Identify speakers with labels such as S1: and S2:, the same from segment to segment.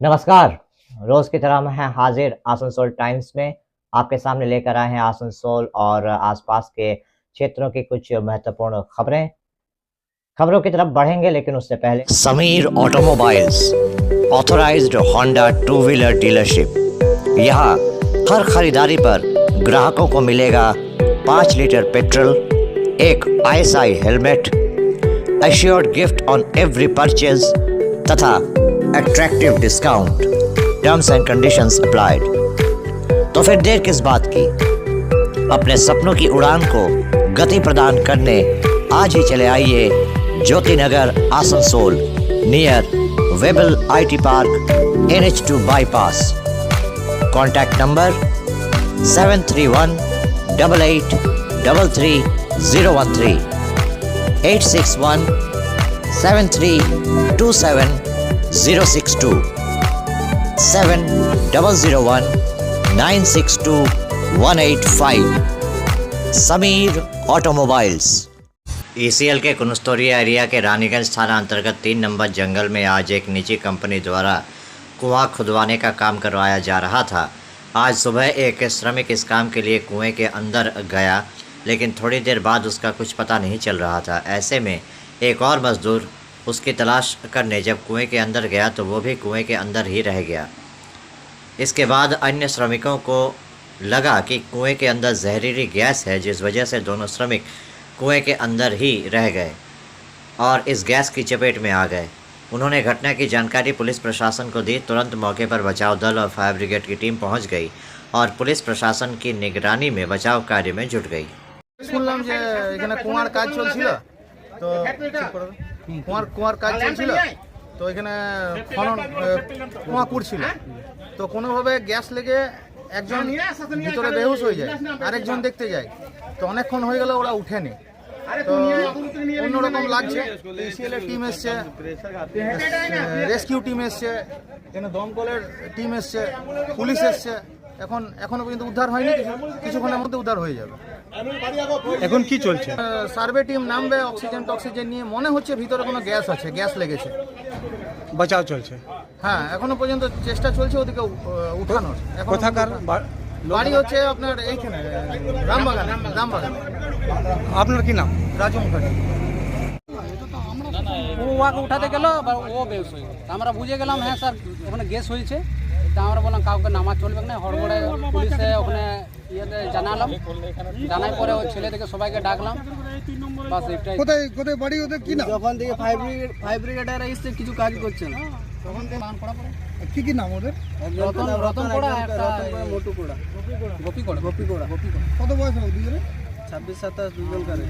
S1: नमस्कार। रोज की तरह मैं हाजिर आसनसोल टाइम्स में आपके सामने लेकर आए हैं आसनसोल और आसपास के क्षेत्रों की कुछ महत्वपूर्ण खबरों की तरफ बढ़ेंगे, लेकिन उससे पहले
S2: Sameer automobiles authorised Honda two wheeler dealership. यहाँ हर खरीदारी पर ग्राहकों को मिलेगा 5 लीटर पेट्रोल, एक ISI helmet, assured gift on every purchase तथा attractive discount. Terms and conditions applied. तो फिर देर किस बात की, अपने सपनों की उड़ान को गति प्रदान करने आज ही चले आइए Jyoti Nagar Asansol, near Webel IT park, NH2 bypass. Contact number 731 88 33 013, 861 7327 062, 7001 962 185। Sameer automobiles. ECL के कुनस्तोरिया एरिया के रानीगंज थाना अंतर्गत 3 नंबर जंगल में आज एक निजी कंपनी द्वारा कुआं खुदवाने का काम करवाया जा रहा था। आज सुबह एक श्रमिक इस काम के लिए कुएं के अंदर गया, लेकिन थोड़ी देर बाद उसका कुछ पता नहीं चल रहा था। ऐसे में एक और मजदूर उसकी तलाश करने जब कुएं के अंदर गया तो वो भी कुएं के अंदर ही रह गया। इसके बाद अन्य श्रमिकों को लगा कि कुएं के अंदर जहरीली गैस है, जिस वजह से दोनों श्रमिक कुएं के अंदर ही रह गए और इस गैस की चपेट में आ गए। उन्होंने घटना की जानकारी पुलिस प्रशासन को दी। तुरंत मौके पर बचाव दल और फायर ब्रिगेड की टीम पहुंच गई और पुलिस प्रशासन की निगरानी में बचाव कार्य में जुट गई।
S3: শুনলাম যে এখানে কুয়ার কাজ চলছিল, তো কুয়ার কাজ চলছিল, তো এখানে খনন কুয়া কুড়ছিল, তো কোনোভাবে গ্যাস লেগে একজন ভিতরে বেহুশ হয়ে যায়, আরেকজন দেখতে যায়, তো অনেকক্ষণ হয়ে গেল ওরা উঠেনি। তো অন্যরকম লাগছে। ECL এর টিম এসছে, রেস্কিউ টিম এসছে, এখানে দমকলের টিম এসছে, পুলিশ এসছে। এখনো পর্যন্ত উদ্ধার হয়নি, কিছুক্ষণের মধ্যে উদ্ধার হয়ে যাবে।
S4: এখন কি চলছে?
S3: সার্ভে টিম নামবে, অক্সিজেন নিয়ে। মনে হচ্ছে ভিতরে কোনো গ্যাস আছে, গ্যাস লেগেছে।
S4: বাঁচাও চলছে।
S3: হ্যাঁ, এখনো পর্যন্ত চেষ্টা চলছে ওদিকে উঠানোর।
S4: কোথাকার
S3: বাড়ি হচ্ছে আপনার এইখানে রামবাগান।
S4: আপনার কি নাম?
S3: রাজু মুখার্জি।
S5: ও ওয়াকে উঠাতে গেল, ও বেশ হয়ে গেল। আমরা বুঝে গেলাম হ্যাঁ স্যার ওখানে গ্যাস হয়েছে। তা আমরা বললাম কাউকে নামা চলবে না, হড়বড়ে পুলিশে ওখানে ইয়েতে জানালাম। জানাই পরে ওই ছেলে থেকে সবাইকে ডাকলাম। বাস এটাই।
S4: কোথায় বাড়ি ওদের কি নাম?
S5: যখন থেকে ফায়ার ব্রিগেডের এসে কিছু কাজ করছে না, তখন থেকে মান পড়া পড়ে।
S4: কি নাম ওদের?
S5: রতন পড়া, একটা মোটু পড়া, গোপী পড়া।
S4: কত বয়স হবে দুজনে?
S5: 26-27 দুজন করে।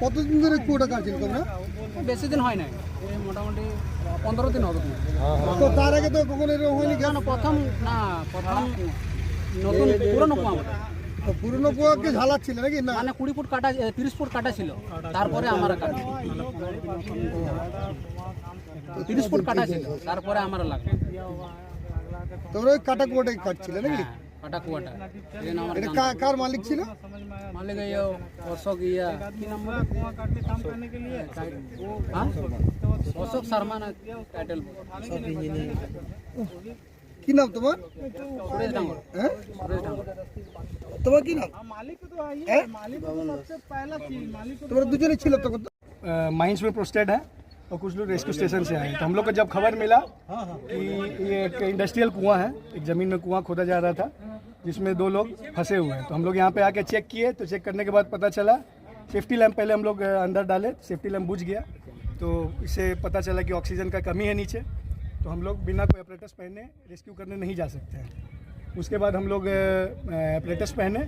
S4: কতদিন ধরে কুয়োটা কাটছেন তোমরা?
S5: বেশি দিন হয় নাই, এই মোটামুটি 15 দিন হবে।
S4: তো তার আগে তো কখনো এরকম হয়নি?
S5: না প্রথম নতুন পুরনো কুয়া।
S4: পুরনো কুয়াকে ঝালাচ্ছিল নাকি? না,
S5: মানে 20 ফুট কাটা, 30 ফুট কাটা ছিল, তারপরে আমরা কাটি 30 ফুট কাটা ছিল, তারপরে আমরা লাগলো।
S4: তোমরা ওই কাটা কুয়াটাই কাটছিলে নাকি?
S5: কাটা কুয়াটা।
S4: এটা কার মালিক ছিল?
S5: मालिक ये अशोक की नंबर कुआं काटते काम करने के लिए अशोक शर्मा ना टाइटल।
S4: কি নাম তোমার?
S5: सुरेश डांगर।
S4: হ্যাঁ,
S5: सुरेश डांगर।
S4: তোমার কি নাম?
S3: मालिक तो आइए, मालिक तो सबसे पहला चीज मालिक।
S4: তোমরা দুজনে ছিল তখন?
S6: माइंस में पोस्टेड है और कुछ लोग रेस्क्यू स्टेशन से आए। तो हम लोग को जब खबर मिला कि ये एक इंडस्ट्रियल कुआं है, एक ज़मीन में कुआं खोदा जा रहा था जिसमें 2 लोग फंसे हुए हैं, तो हम लोग यहाँ पे आके चेक किए। तो चेक करने के बाद पता चला, सेफ्टी लैम्प पहले हम लोग अंदर डाले, सेफ्टी लैम्प बुझ गया, तो इससे पता चला कि ऑक्सीजन का कमी है नीचे, तो हम लोग बिना कोई अपरेटस पहने रेस्क्यू करने नहीं जा सकते हैं। उसके बाद हम लोग अपरेटस पहने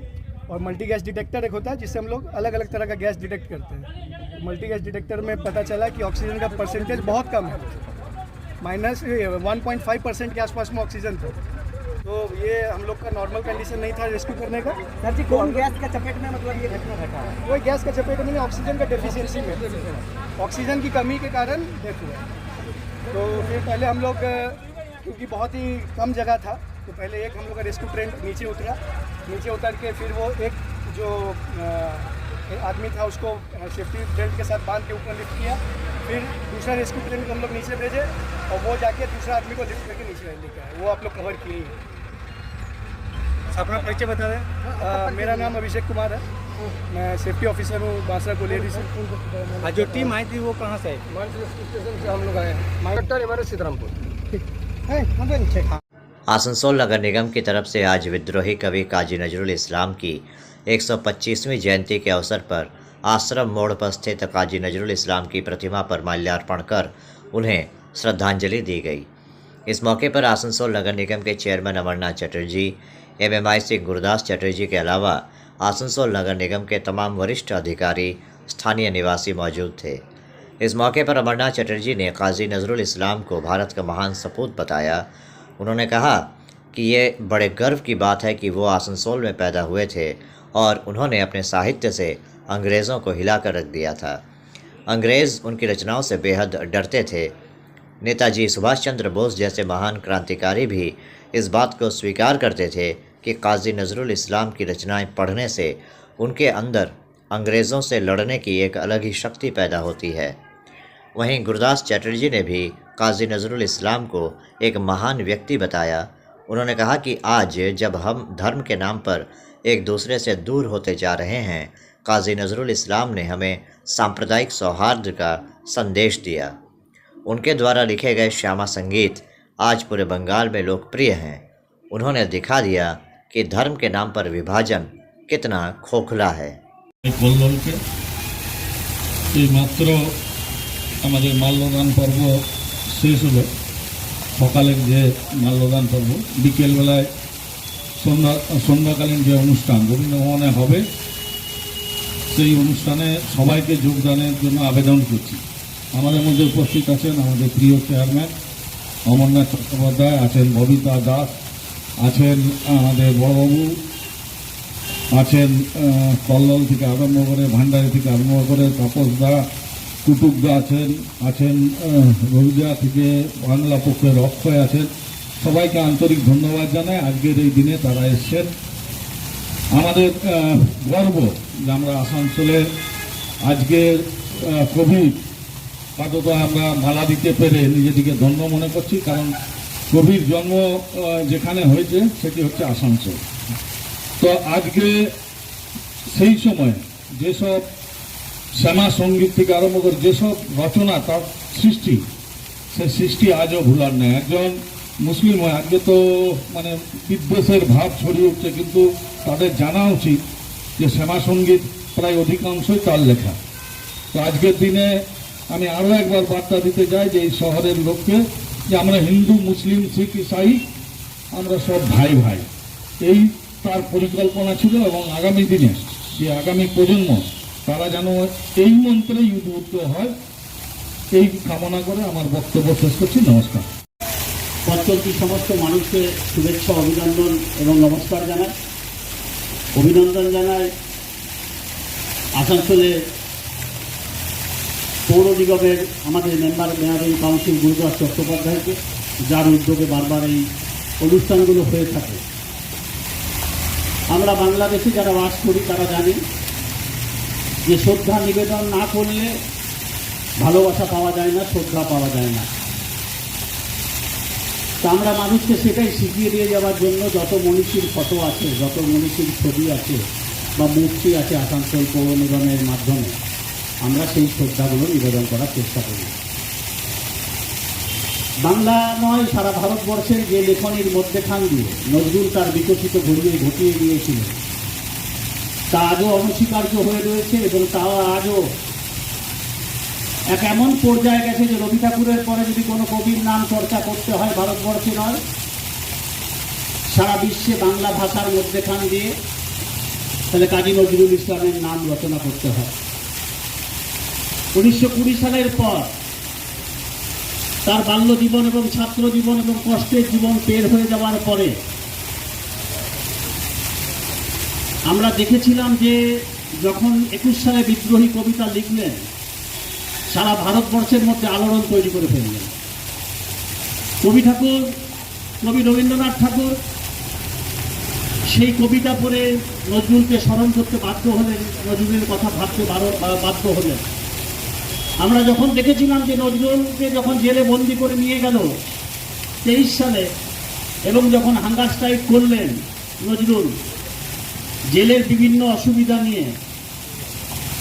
S6: और मल्टी गैस डिटेक्टर एक होता है जिससे हम लोग अलग अलग तरह का गैस डिटेक्ट करते हैं। मल्टी गैस डिटेक्टर में पता चला कि ऑक्सीजन का परसेंटेज बहुत कम है, -1.5% के आसपास में ऑक्सीजन था। तो ये हम लोग का नॉर्मल कंडीशन नहीं था रेस्क्यू करने का।
S5: सर जी कौन गैस का चपेट में मतलब ये घटना घटा?
S6: कोई गैस का चपेट में नहीं, ऑक्सीजन का डेफिशिएंसी में, ऑक्सीजन की कमी के कारण डेथ हुआ। तो फिर पहले हम लोग, क्योंकि बहुत ही कम जगह था, तो पहले एक हम लोग का रेस्क्यू ट्रेन नीचे उतर के फिर वो एक जो एक आदमी था, उसको सेफ्टी बेल्ट के साथ बांध के ऊपर लिफ्ट किया, फिर दूसरा रेस्क्यू टीम को हम लोग नीचे भेजे और वो जाके दूसरा आदमी को लिफ्ट करके नीचे लेके आए। वो आप लोग कवर किए ही। अपना परिचय बता दें। मेरा नाम अभिषेक कुमार है, मैं सेफ्टी ऑफिसर हूँ बांसरा कोलियरी से। जो टीम आई थी वो कहाँ से? स्टेशन से हम लोग आए हैं, सीतारामपुर।
S2: आसनसोल नगर निगम की तरफ से आज विद्रोही कवि काजी नजरुल इस्लाम की 125वीं जयंती के अवसर पर आश्रम मोड़ पर स्थित काजी नजरुल इस्लाम की प्रतिमा पर माल्यार्पण कर उन्हें श्रद्धांजलि दी गई। इस मौके पर आसनसोल नगर निगम के चेयरमैन अमरनाथ चटर्जी, MMIC गुरदास चटर्जी के अलावा आसनसोल नगर निगम के तमाम वरिष्ठ अधिकारी, स्थानीय निवासी मौजूद थे। इस मौके पर अमरनाथ चटर्जी ने काजी नजरुल इस्लाम को भारत का महान सपूत बताया। उन्होंने कहा कि ये बड़े गर्व की बात है कि वो आसनसोल में पैदा हुए थे और उन्होंने अपने साहित्य से अंग्रेज़ों को हिलाकर रख दिया था। अंग्रेज़ उनकी रचनाओं से बेहद डरते थे। नेताजी सुभाष चंद्र बोस जैसे महान क्रांतिकारी भी इस बात को स्वीकार करते थे कि काजी नजरुल इस्लाम की रचनाएं पढ़ने से उनके अंदर अंग्रेज़ों से लड़ने की एक अलग ही शक्ति पैदा होती है। वहीं गुरदास चटर्जी ने भी काजी नजरुल इस्लाम को एक महान व्यक्ति बताया। उन्होंने कहा कि आज जब हम धर्म के नाम पर एक दूसरे से दूर होते जा रहे हैं, काजी नजरुल इस्लाम ने हमें सांप्रदायिक सौहार्द का संदेश दिया। उनके द्वारा लिखे गए श्यामा संगीत आज पूरे बंगाल में लोकप्रिय हैं। उन्होंने दिखा दिया कि धर्म के नाम पर विभाजन कितना खोखला है।
S7: আমাদের মাল্যদান পর্ব শেষ হলো। সকালের যে মাল্যদান পর্ব, বিকেলবেলায় সন্ধ্যাকালীন যে অনুষ্ঠান রবীন্দ্রভবনে হবে, সেই অনুষ্ঠানে সবাইকে যোগদানের জন্য আবেদন করছি। আমাদের মধ্যে উপস্থিত আছেন আমাদের প্রিয় চেয়ারম্যান অমরনাথ চট্টোপাধ্যায়, আছেন ববিতা দাস, আছেন আমাদের বড়বাবু, আছেন কল্লোল থেকে আরম্ভ করে, ভান্ডারি থেকে আরম্ভ করে তাপস দা, কুটুকদা আছেন রবিদা থেকে বাংলা পক্ষের অক্ষয় আছেন। সবাইকে আন্তরিক ধন্যবাদ জানাই। আজকের এই দিনে তারা এসছেন। আমাদের গর্ব যে আমরা আসানসোলে আজকের কোভিড আপাতত আমরা মালা দিতে পেরে নিজেটিকে ধন্য মনে করছি, কারণ কবির জন্ম যেখানে হয়েছে সেটি হচ্ছে আসানসোল। তো আজকে সেই সময় যেসব শ্যামা সঙ্গীত থেকে আরম্ভ করে যেসব রচনা তার সৃষ্টি, সে সৃষ্টি আজও ভুলার নেই। একজন মুসলিম হয়, আজকে তো মানে বিদ্বেষের ভাব ছড়িয়ে উঠছে, কিন্তু তাদের জানা উচিত যে শ্যামা সঙ্গীত প্রায় অধিকাংশই তার লেখা। তো আজকের দিনে আমি আরও একবার বার্তা দিতে চাই যে এই শহরের লোককে যে আমরা হিন্দু, মুসলিম, শিখ, ইসাই আমরা সব ভাই ভাই, এই তার পরিকল্পনা ছিল। এবং আগামী দিনে যে আগামী প্রজন্ম তারা যেন এই মন্ত্রেই উদ্বুদ্ধ হয়, এই কামনা করে আমার বক্তব্য শেষ করছি। নমস্কার।
S8: পঞ্চমটি সমস্ত মানুষকে শুভেচ্ছা, অভিনন্দন এবং নমস্কার জানাই। অভিনন্দন জানাই আসানসোলে পৌর নিগমের আমাদের মেম্বার মেয়র কাউন্সিল গুরুদাস চট্টোপাধ্যায়কে, যার উদ্যোগে বারবার এই অনুষ্ঠানগুলো হয়ে থাকে। আমরা বাংলাদেশে যারা বাস করি তারা জানি যে শ্রদ্ধা নিবেদন না করলে ভালোবাসা পাওয়া যায় না, শ্রদ্ধা পাওয়া যায় না। তা আমরা মানুষকে সেটাই শিখিয়ে দিয়ে যাওয়ার জন্য যত মনীষীর ফটো আছে, যত মনীষীর ছবি আছে বা মূর্তি আছে আসানসোল পৌর নিগমের মাধ্যমে আমরা সেই শ্রদ্ধাগুলো নিবেদন করার চেষ্টা করি। বাংলা নয়, সারা ভারতবর্ষের যে লেখনীর মধ্যেখান দিয়ে নজরুল তার বিকশিত ঘটিয়ে দিয়েছিলেন তা আজও অনস্বীকার্য হয়ে রয়েছে। এবং তা আজও এক এমন পর্যায়ে গেছে যে রবি ঠাকুরের পরে যদি কোনো কবির নাম চর্চা করতে হয় ভারতবর্ষে নয়, সারা বিশ্বে বাংলা ভাষার মধ্যেখান দিয়ে, তাহলে কাজী নজরুল ইসলামের নাম রচনা করতে হয়। 1920 সালের পর তার বাল্য জীবন এবং ছাত্র জীবন এবং কষ্টের জীবন পের হয়ে যাওয়ার পরে আমরা দেখেছিলাম যে যখন 21 সালে বিদ্রোহী কবিতা লিখলেন, সারা ভারতবর্ষের মধ্যে আলোড়ন তৈরি করে ফেললেন। কবি রবীন্দ্রনাথ ঠাকুর সেই কবিতা পড়ে নজরুলকে স্মরণ করতে বাধ্য হলেন, নজরুলের কথা ভাবতে বাধ্য হলেন। আমরা যখন দেখেছিলাম যে নজরুলকে যখন জেলে বন্দি করে নিয়ে গেল 23 সালে, এবং যখন হাঙ্গার স্ট্রাইক করলেন নজরুল জেলের বিভিন্ন অসুবিধা নিয়ে,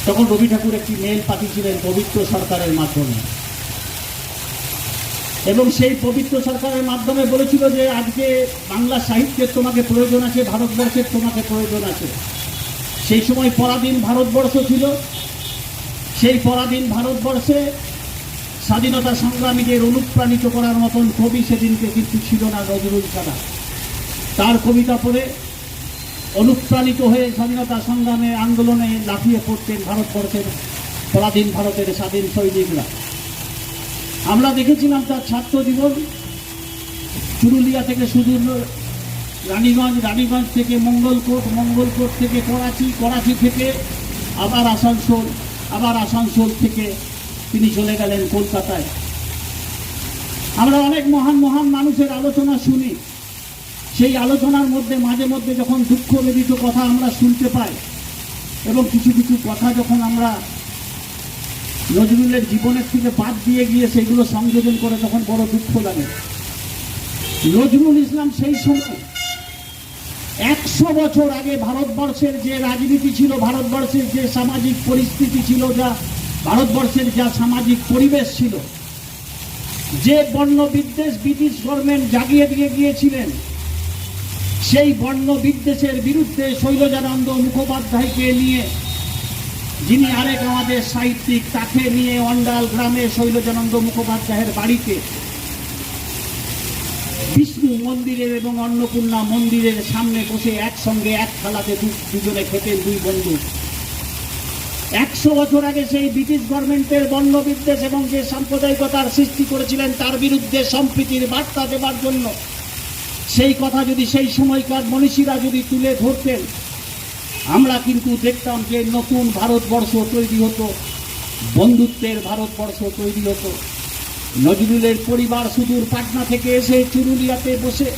S8: তখন রবি ঠাকুর একটি মেল পাঠিয়েছিলেন পবিত্র সরকারের মাধ্যমে, এবং সেই পবিত্র সরকারের মাধ্যমে বলেছিল যে আজকে বাংলা সাহিত্যের তোমাকে প্রয়োজন আছে, ভারতবর্ষের তোমাকে প্রয়োজন আছে। সেই সময় পরাধীন ভারতবর্ষ ছিল। সেই পরাধীন ভারতবর্ষে স্বাধীনতা সংগ্রামীদের অনুপ্রাণিত করার মতন কবি সেদিনকে কিন্তু ছিল না নজরুল ছাড়া। তার কবিতা পড়ে অনুপ্রাণিত হয়ে স্বাধীনতা সংগ্রামে আন্দোলনে লাফিয়ে পড়তেন ভারতবর্ষের পরাধীন ভারতের স্বাধীন সৈনিকরা। আমরা দেখেছিলাম তার ছাত্র জীবন পুরুলিয়া থেকে সুদূর রানীগঞ্জ, রানীগঞ্জ থেকে মঙ্গলকোট, মঙ্গলকোট থেকে করাচি, করাচি থেকে আবার আসানসোল, আবার আসানসোল থেকে তিনি চলে গেলেন কলকাতায়। আমরা অনেক মহান মহান মানুষের আলোচনা শুনি। সেই আলোচনার মধ্যে মাঝে মধ্যে যখন দুঃখ বেদিত কথা আমরা শুনতে পাই, এবং কিছু কিছু কথা যখন আমরা নজরুলের জীবনের থেকে বাদ দিয়ে গিয়ে সেগুলো সংযোজন করে, তখন বড় দুঃখ লাগে। নজরুল ইসলাম সেই সময় 100 বছর আগে ভারতবর্ষের যে রাজনীতি ছিল, ভারতবর্ষের যে সামাজিক পরিস্থিতি ছিল, যা ভারতবর্ষের যা সামাজিক পরিবেশ ছিল, যে বর্ণ বিদ্বেষ ব্রিটিশ গভর্নমেন্ট জাগিয়ে দিয়ে গিয়েছিলেন, সেই বর্ণ বিদ্বেষের বিরুদ্ধে শৈলজানন্দ মুখোপাধ্যায়কে নিয়ে, যিনি আরেক আমাদের সাহিত্যিক, তাকে নিয়ে অন্ডাল গ্রামে শৈলজানন্দ মুখোপাধ্যায়ের বাড়িতে বিষ্ণু মন্দিরের এবং অন্নপূর্ণা মন্দিরের সামনে বসে একসঙ্গে এক থালাতে দুজনে খেতেন, দুই বন্ধু। 100 বছর আগে সেই ব্রিটিশ গভর্নমেন্টের বর্ণ বিদ্বেষ এবং যে সাম্প্রদায়িকতার সৃষ্টি করেছিলেন, তার বিরুদ্ধে সম্প্রীতির বার্তা দেবার জন্য সেই কথা যদি সেই সময়কার মনীষীরা যদি তুলে ধরতেন, আমরা কিন্তু দেখতাম যে নতুন ভারতবর্ষ তৈরি হতো, বন্ধুত্বের ভারতবর্ষ তৈরি হতো। নজরুলের পরিবার সুদূর পাটনা থেকে এসে চুরুলিয়াতে বসে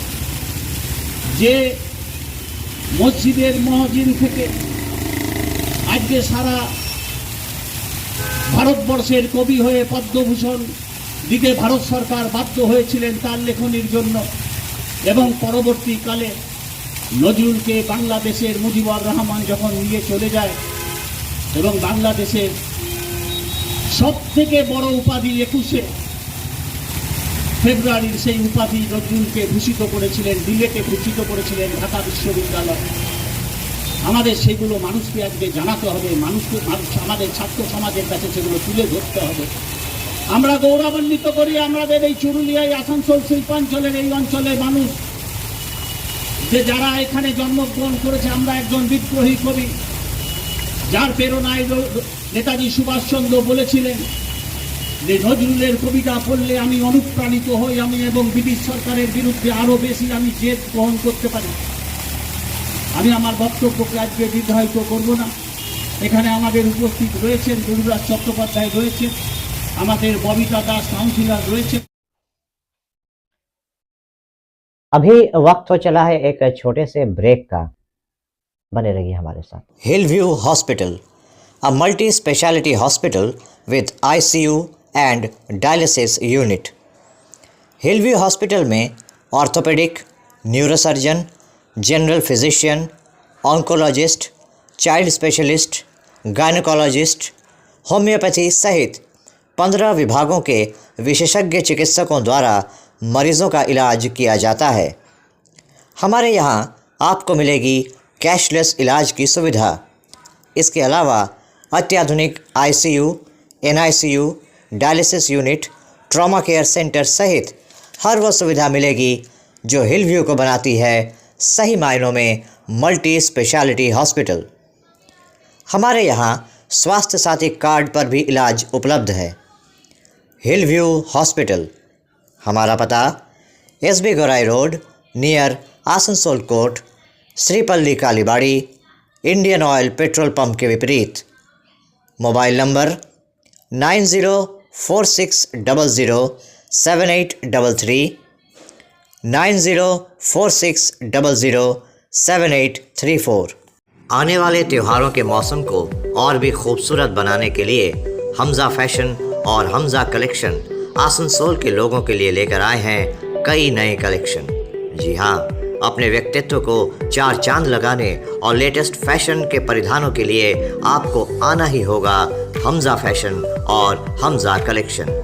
S8: যে মসজিদের মহজিন থেকে আজকে সারা ভারতবর্ষের কবি হয়ে পদ্মভূষণ দিতে ভারত সরকার বাধ্য হয়েছিলেন তার লেখনীর জন্য, এবং পরবর্তীকালে নজরুলকে বাংলাদেশের মুজিবুর রহমান যখন নিয়ে চলে যায়, এবং বাংলাদেশের সবথেকে বড় উপাধি 21শে ফেব্রুয়ারির সেই উপাধি নজরুলকে ভূষিত করেছিলেন, ডিলেটে ভূষিত করেছিলেন ঢাকা বিশ্ববিদ্যালয়। আমাদের সেগুলো মানুষকে আজকে জানাতে হবে, মানুষকে আমাদের ছাত্র সমাজের কাছে সেগুলো তুলে ধরতে হবে। আমরা গৌরবান্বিত করি আমাদের এই চুরুলিয়ায়, আসানসোল শিল্পাঞ্চলের এই অঞ্চলের মানুষ যে যারা এখানে জন্মগ্রহণ করেছে। আমরা একজন বিদ্রোহী কবি, যার প্রেরণায় নেতাজি সুভাষচন্দ্র বলেছিলেন যে নজরুলের কবিতা পড়লে আমি অনুপ্রাণিত হই, আমি এবং ব্রিটিশ সরকারের বিরুদ্ধে আরো বেশি আমি জেদ গ্রহণ করতে পারি। আমি আমার বক্তব্যকে আজকে দীর্ঘায়িত করব না। এখানে আমাদের উপস্থিত রয়েছেন গুরুরাজ চট্টোপাধ্যায় রয়েছেন, আমাদের ববিতা দাস কাউন্সিলর রয়েছে।
S1: अभी वक्त हो चला है एक छोटे से ब्रेक का, बने रहिए हमारे साथ।
S2: Hillview Hospital, a multi-speciality hospital with ICU and dialysis unit. Hillview Hospital में orthopaedic, neurosurgeon, general physician, oncologist, child specialist, gynaecologist, homeopathy सहित 15 विभागों के विशेषज्ञ चिकित्सकों द्वारा मरीजों का इलाज किया जाता है। हमारे यहाँ आपको मिलेगी कैशलेस इलाज की सुविधा। इसके अलावा अत्याधुनिक ICU, NICU, dialysis unit, trauma care centre सहित हर वो सुविधा मिलेगी जो हिलव्यू को बनाती है सही मायनों में मल्टी स्पेशलिटी हॉस्पिटल। हमारे यहाँ स्वास्थ्य साथी कार्ड पर भी इलाज उपलब्ध है। हिलव्यू हॉस्पिटल, हमारा पता SB Gorai road near Asansol court, Shripalli Kalibari, Indian oil petrol pump के विपरीत। Mobile number 9046007833, 9046007833। 7834। आने वाले त्योहारों के मौसम को और भी खूबसूरत बनाने के लिए हमजा फैशन और हमजा कलेक्शन आसनसोल के लोगों के लिए लेकर आए हैं कई नए कलेक्शन। जी हाँ, अपने व्यक्तित्व को चार चांद लगाने और लेटेस्ट फैशन के परिधानों के लिए आपको आना ही होगा हमजा फैशन और हमजा कलेक्शन।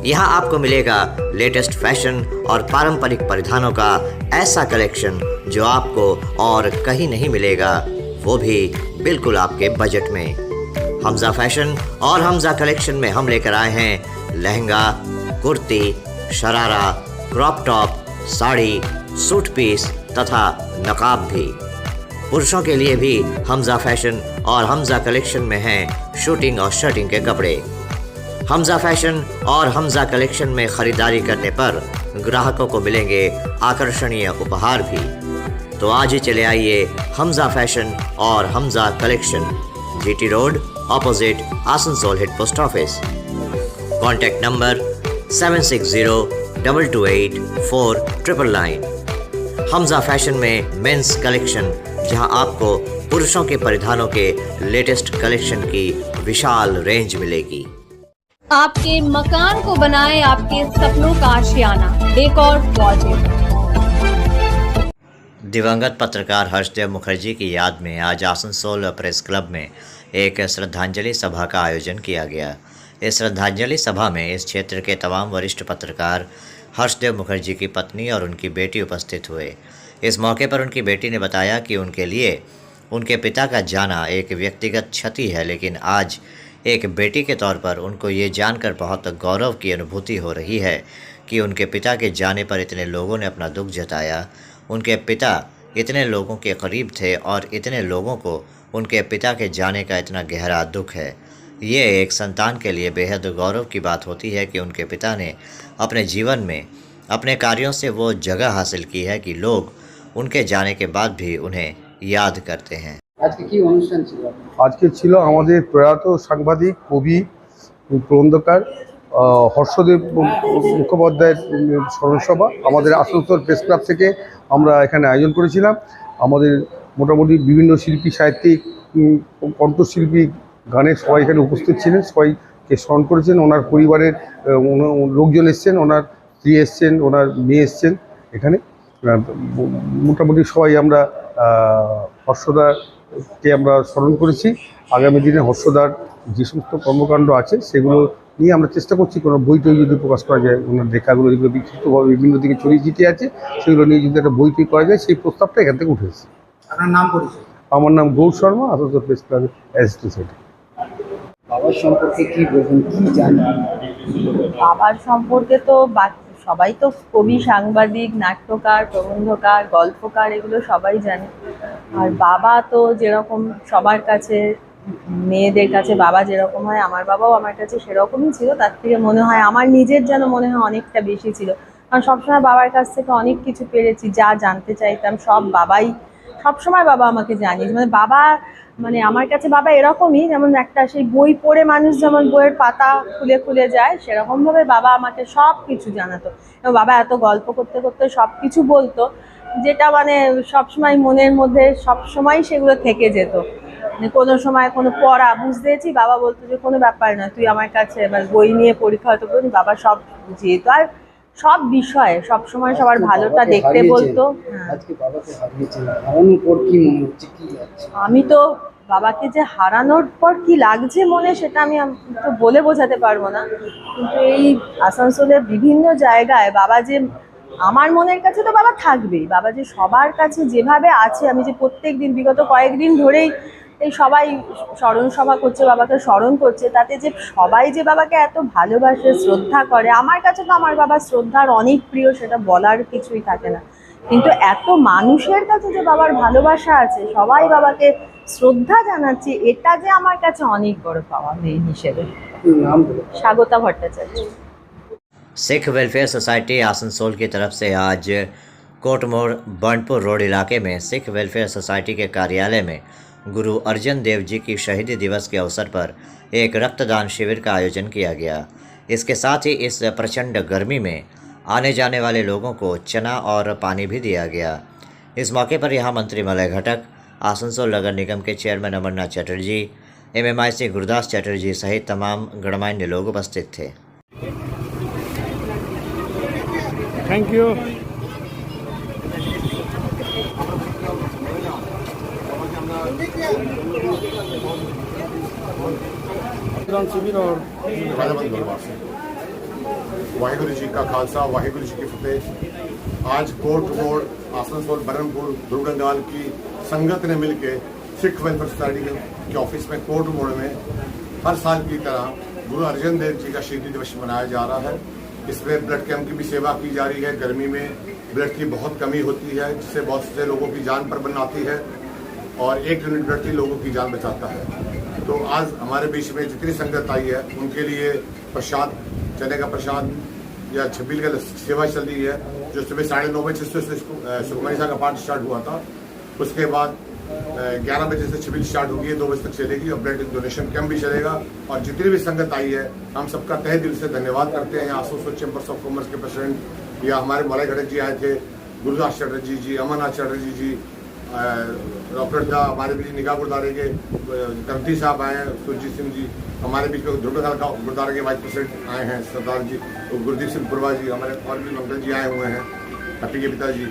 S2: यहाँ आपको मिलेगा लेटेस्ट फैशन और पारंपरिक परिधानों का ऐसा कलेक्शन जो आपको और कहीं नहीं मिलेगा, वो भी बिल्कुल आपके बजट में। हमजा फैशन और हमजा कलेक्शन में हम लेकर आए हैं lehenga, kurti, sharara, crop top, sari, suit piece तथा नकाब भी। पुरुषों के लिए भी हमजा फैशन और हमजा कलेक्शन में हैं शूटिंग और शर्टिंग के कपड़े। हमजा फैशन और हमजा कलेक्शन में खरीदारी करने पर ग्राहकों को मिलेंगे आकर्षणीय उपहार भी। तो आज ही चले आइए हमजा फैशन और Hamza collection, GT road, opposite Asansol head post office. Contact number 7602284999। Hamza fashion में मेंस कलेक्शन, जहां आपको पुरुषों के परिधानों के लेटेस्ट कलेक्शन की विशाल रेंज मिलेगी।
S9: आपके मकान को बनाए आपके सपनों का आशियाना, डेकोर प्रोजेक्ट।
S2: दिवंगत पत्रकार हर्षदेव मुखर्जी की याद में आज आसनसोल प्रेस क्लब में एक श्रद्धांजलि सभा का आयोजन किया गया। इस श्रद्धांजलि सभा में इस क्षेत्र के तमाम वरिष्ठ पत्रकार हर्षदेव मुखर्जी की पत्नी और उनकी बेटी उपस्थित हुए। इस मौके पर उनकी बेटी ने बताया कि उनके लिए उनके पिता का जाना एक व्यक्तिगत क्षति है, लेकिन आज एक बेटी के तौर पर उनको ये जानकर बहुत गौरव की अनुभूति हो रही है कि उनके पिता के जाने पर इतने लोगों ने अपना दुख जताया। उनके पिता इतने लोगों के करीब थे और इतने लोगों को उनके पिता के जाने का इतना गहरा दुख है। ये एक संतान के लिए बेहद गौरव की बात होती है कि उनके पिता ने अपने जीवन में अपने कार्यों से वो जगह हासिल की है कि लोग उनके जाने के बाद भी उन्हें याद करते हैं।
S4: আজকে ছিল আমাদের প্রয়াত সাংবাদিক কবি প্রবন্ধকার হর্ষদেব মুখোপাধ্যায়ের স্মরণসভা আমাদের আসানসোল প্রেস ক্লাব থেকে আমরা এখানে আয়োজন করেছিলাম। আমাদের মোটামুটি বিভিন্ন শিল্পী, সাহিত্যিক, কণ্ঠশিল্পী, গানের সবাই এখানে উপস্থিত ছিলেন, সবাইকে স্মরণ করেছেন। ওনার পরিবারের লোকজন এসছেন, ওনার স্ত্রী এসছেন, ওনার মেয়ে এসছেন এখানে। মোটামুটি সবাই আমরা হর্ষদাকে আমরা স্মরণ করেছি। আগামী দিনে হর্ষদার যে সমস্ত কর্মকাণ্ড আছে সেগুলো নিয়ে আমরা চেষ্টা করছি কোনো বই টই যদি প্রকাশ করা যায়, ওনার লেখাগুলো যেগুলো বিক্ষিপ্তভাবে বিভিন্ন দিকে ছড়িয়ে ছিটিয়ে আছে সেগুলো নিয়ে যদি একটা বই টই করা যায়, সেই প্রস্তাবটা এখান থেকে উঠে এসেছে।
S3: আপনার নাম পরিচয়?
S4: আমার নাম গৌর শর্মা, আসানসোল প্রেস ক্লাবের অ্যাসিস্ট্যান্ট সেক্রেটারি।
S10: বাবার সম্পর্কে কি বলবেন, কি জানেন?
S11: বাবার সম্পর্কে তো সবাই তো কবি, সাংবাদিক, নাট্যকার, প্রবন্ধকার, গল্পকার, এগুলো সবাই জানে। আর বাবা তো যেরকম সবার কাছে, মেয়েদের কাছে বাবা যেরকম হয়, আমার বাবাও আমার কাছে সেরকমই ছিল। তার থেকে মনে হয় আমার নিজের যেন মনে হয় অনেকটা বেশি ছিল, কারণ সবসময় বাবার কাছ থেকে অনেক কিছু পেরেছি। যা জানতে চাইতাম সব বাবাই, সবসময় বাবা আমাকে জানিয়েছে। মানে আমার কাছে বাবা এরকমই, যেমন একটা সেই বই পড়ে মানুষ যেমন বইয়ের পাতা খুলে খুলে যায়, সেরকমভাবে বাবা আমাকে সব কিছু জানাতো। এবং বাবা এত গল্প করতে করতে সব কিছু বলতো, যেটা মানে সবসময় মনের মধ্যে সবসময় সেগুলো থেকে যেত। মানে কোনো সময় কোনো পড়া বুঝতেছি, বাবা বলতো যে কোনো ব্যাপার না, তুই আমার কাছে এবার বই নিয়ে পরীক্ষা হয়তো করি, বাবা সব বুঝিয়ে দিত। আর সব বিষয়ে সবসময় সবার ভালোটা দেখতে বলতো। আমি তো বাবাকে যে হারানোর পর কি লাগছে মনে, সেটা আমি তো বলে বোঝাতে পারবো না। কিন্তু এই আসানসোলের বিভিন্ন জায়গায় বাবা যে আমার মনের কাছে তো বাবা থাকবেই, বাবা যে সবার কাছে যেভাবে আছে, আমি যে প্রত্যেক দিন বিগত কয়েকদিন ধরেই এই সবাই স্মরণ সভা করছে, বাবাকে স্মরণ করছে, তাতে যে সবাই যে বাবাকে এত ভালোবাসে, শ্রদ্ধা করে। আমার কাছে তো আমার বাবা শ্রদ্ধার অনেক প্রিয়, সেটা বলার কিছুই থাকে না। কিন্তু এত মানুষের কাছে যে বাবার ভালোবাসা আছে, সবাই বাবাকে শ্রদ্ধা জানাচ্ছে, এটা যে আমার কাছে অনেক বড় পাওয়া মেয়ে হিসেবে। স্বাগতা ভট্টাচার্য।
S2: सिख वेलफेयर सोसाइटी आसनसोल की तरफ से आज कोटमोड़ बंडपुर रोड इलाके में सिख वेलफेयर सोसाइटी के कार्यालय में गुरु अर्जन देव जी की शहीदी दिवस के अवसर पर एक रक्तदान शिविर का आयोजन किया गया। इसके साथ ही इस प्रचंड गर्मी में आने जाने वाले लोगों को चना और पानी भी दिया गया। इस मौके पर यहाँ मंत्री मलय घटक, आसनसोल नगर निगम के चेयरमैन अमरनाथ चटर्जी, MMIC गुरदास चटर्जी सहित तमाम गणमान्य लोग उपस्थित थे।
S6: Thank you. शिविर और
S12: वाहिगुरु जी का खालसा, वाहिगुरु जी की फतेह। आज कोट रोड, आसनसोल, बरहमपुर, दुर्गंगाल की संगत ने मिलकर सिख वेलफेयर सोसाइटी के ऑफिस में कोट रोड में हर साल की तरह गुरु अर्जन देव जी का शहीदी दिवस मनाया जा रहा है। इसमें ब्लड कैंप की भी सेवा की जा रही है। गर्मी में ब्लड की बहुत कमी होती है, जिससे बहुत से लोगों की जान पर बन आती है और 1 यूनिट ब्लड ही लोगों की जान बचाता है। तो आज हमारे बीच में जितनी संगत आई है उनके लिए प्रसाद, चने का प्रसाद या छबील का सेवा चल रही है, जो सुबह 9:30 बजे से सुखमनी साहब का पाठ स्टार्ट हुआ था। उसके बाद 11 बजे से छबील स्टार्ट होगी, 2 बजे तक चलेगी और ब्लड डोनेशन कैंप भी चलेगा। और जितनी भी संगत आई है हम सबका तहे दिल से धन्यवाद करते हैं। आसनसोल चैम्बर्स ऑफ कॉमर्स के प्रेसिडेंट या हमारे मलय घटक जी आए थे, गुरदास चटर्जी जी, अमरनाथ चटर्जी जी, डॉक्टर हमारे बीच निगाह गुरुद्वारे के करती साहब आए हैं, सुरजीत सिंह जी हमारे बीच में दुर्गाधार का गुरुद्वारे के वाइस प्रेसिडेंट आए हैं, सरदार जी गुरदीप सिंह पुरवा जी, हमारे और भी अंकल जी आए हुए हैं, हैप्पी के पिताजी,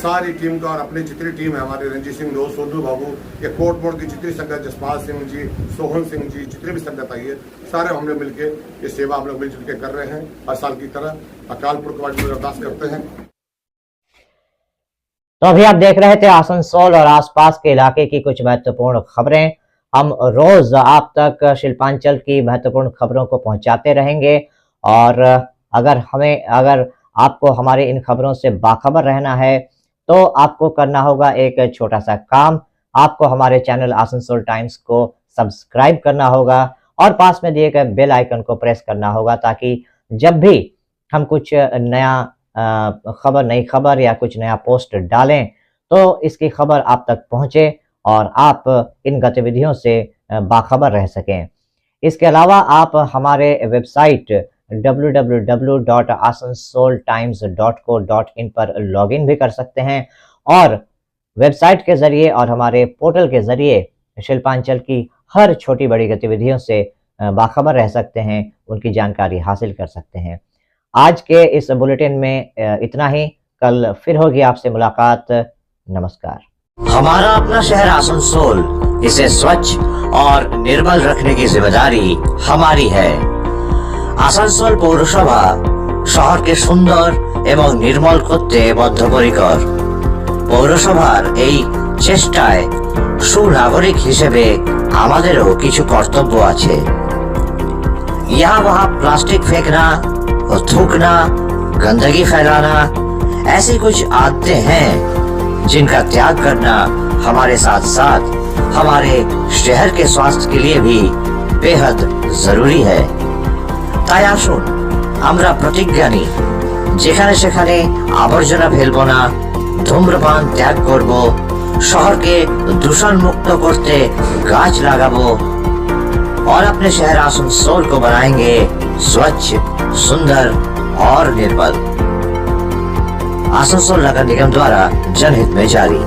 S12: सारी टीम का और अपनी जितनी टीम है हमारे रंजीत सिंह दोस्त, सोनू बाबू, ये कोट बोर्ड की जितनी संगत, जसपाल सिंह जी, सोहन सिंह जी, जितनी भी संगत आई है, सारे हम लोग मिलकर ये सेवा हम लोग मिलजुल के कर रहे हैं। हर साल की तरह अकाल पुरख की अरदास करते हैं।
S1: तो अभी आप देख रहे थे आसनसोल और आसपास के इलाके की कुछ महत्वपूर्ण खबरें। हम रोज आप तक शिल्पांचल की महत्वपूर्ण खबरों को पहुंचाते रहेंगे और अगर आपको हमारे इन खबरों से बाखबर रहना है तो आपको करना होगा एक छोटा सा काम। आपको हमारे चैनल आसनसोल टाइम्स को सब्सक्राइब करना होगा और पास में दिए गए बेल आइकन को प्रेस करना होगा, ताकि जब भी हम कुछ नया नई खबर या कुछ नया पोस्ट डालें तो इसकी खबर आप तक पहुंचे और आप इन गतिविधियों से बाखबर रह सकें। इसके अलावा आप हमारे वेबसाइट www.asansoltimes.co.in पर लॉगिन भी कर सकते हैं और वेबसाइट के जरिए और हमारे पोर्टल के जरिए शिल्पांचल की हर छोटी बड़ी गतिविधियों से बाखबर रह सकते हैं, उनकी जानकारी हासिल कर सकते हैं। आज के इस बुलेटिन में इतना ही। कल फिर होगी आपसे मुलाकात। नमस्कार।
S2: हमारा अपना शहर आसनसोल, इसे स्वच्छ और निर्मल रखने की जिम्मेदारी हमारी है। आसनसोल पौरसभा শহরকে সুন্দর এবং নির্মল করতে বদ্ধপরিকর। পৌরসভার এই চেষ্টায় সুনাগরিক হিসেবে আমাদেরও কিছু কর্তব্য আছে। यहाँ वहाँ प्लास्टिक फेंकना और थूकना, गंदगी फैलाना, ऐसी कुछ आदतें हैं जिनका त्याग करना हमारे साथ साथ हमारे शहर के स्वास्थ्य के लिए भी बेहद जरूरी है। তাই আসুন আমরা প্রতিজ্ঞা নিই, যেখানে সেখানে আবর্জনা ফেলবো না, ধূম্রপান ত্যাগ করব, শহরকে দূষণ মুক্ত করতে গাছ लगाबो और अपने शहर आसनसोल को बनाएंगे स्वच्छ, सुंदर और निर्मल। आसनसोल नगर निगम द्वारा जनहित में जारी।